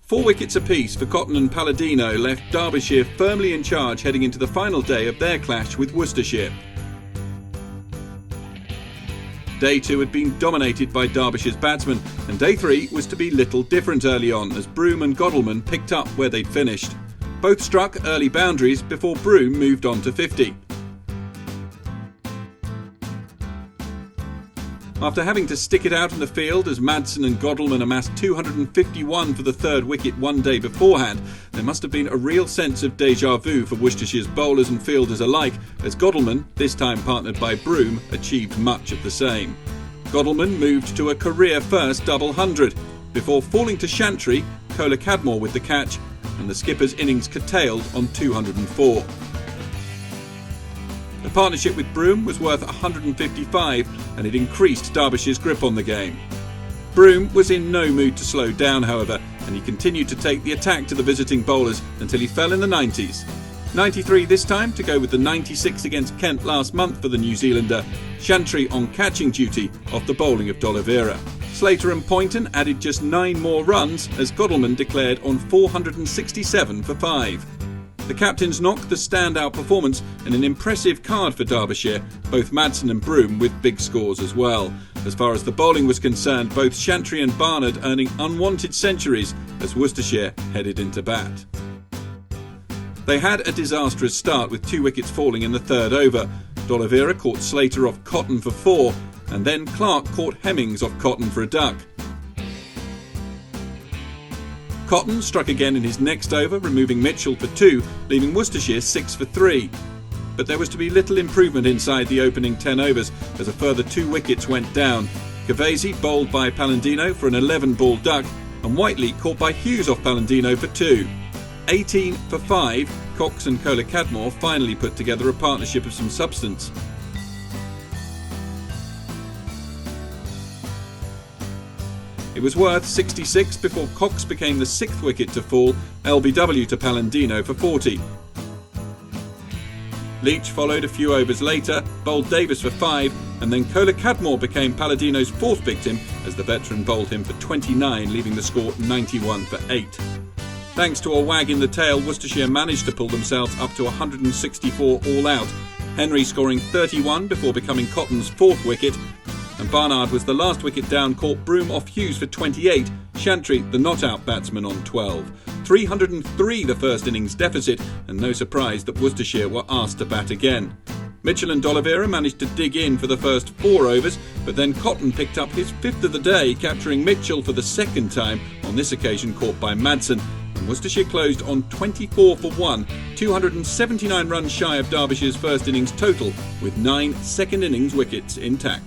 4 wickets apiece for Cotton and Palladino left Derbyshire firmly in charge heading into the final day of their clash with Worcestershire. Day 2 had been dominated by Derbyshire's batsmen, and Day 3 was to be little different early on as Broom and Godleman picked up where they'd finished. Both struck early boundaries before Broom moved on to 50. After having to stick it out in the field as Madsen and Godleman amassed 251 for the third wicket one day beforehand, there must have been a real sense of déjà vu for Worcestershire's bowlers and fielders alike, as Godleman, this time partnered by Broom, achieved much of the same. Godleman moved to a career-first double hundred, before falling to Chantry, Cadmore with the catch, and the skipper's innings curtailed on 204. The partnership with Broom was worth 155 and it increased Derbyshire's grip on the game. Broom was in no mood to slow down, however, and he continued to take the attack to the visiting bowlers until he fell in the 90s. 93 this time to go with the 96 against Kent last month for the New Zealander, Chantry on catching duty off the bowling of D'Oliveira. Slater and Poynton added just 9 more runs as Godleman declared on 467 for 5. The captains knocked the standout performance and an impressive card for Derbyshire, both Madsen and Broom with big scores as well. As far as the bowling was concerned, both Chantry and Barnard earning unwanted centuries as Worcestershire headed into bat. They had a disastrous start with 2 wickets falling in the third over. D'Oliveira caught Slater off Cotton for 4 and then Clark caught Hemmings off Cotton for a duck. Cotton struck again in his next over, removing Mitchell for 2, leaving Worcestershire 6 for 3. But there was to be little improvement inside the opening 10 overs as a further 2 wickets went down. Cavesi bowled by Palladino for an 11-ball duck, and Whiteley caught by Hughes off Palladino for 2. 18 for 5, Cox and Cadmore finally put together a partnership of some substance. It was worth 66 before Cox became the 6th wicket to fall, LBW to Palladino for 40. Leach followed a few overs later, bowled Davis for 5, and then Cadmore became Palladino's 4th victim as the veteran bowled him for 29, leaving the score 91 for 8. Thanks to a wag in the tail, Worcestershire managed to pull themselves up to 164 all out, Henry scoring 31 before becoming Cotton's 4th wicket, and Barnard was the last wicket down, caught Broom off Hughes for 28, Chantry the not-out batsman on 12. 303 the first innings deficit, and no surprise that Worcestershire were asked to bat again. Mitchell and D'Oliveira managed to dig in for the first 4 overs, but then Cotton picked up his 5th of the day, capturing Mitchell for the 2nd time, on this occasion caught by Madsen, and Worcestershire closed on 24 for 1, 279 runs shy of Derbyshire's first innings total, with 9 second innings wickets intact.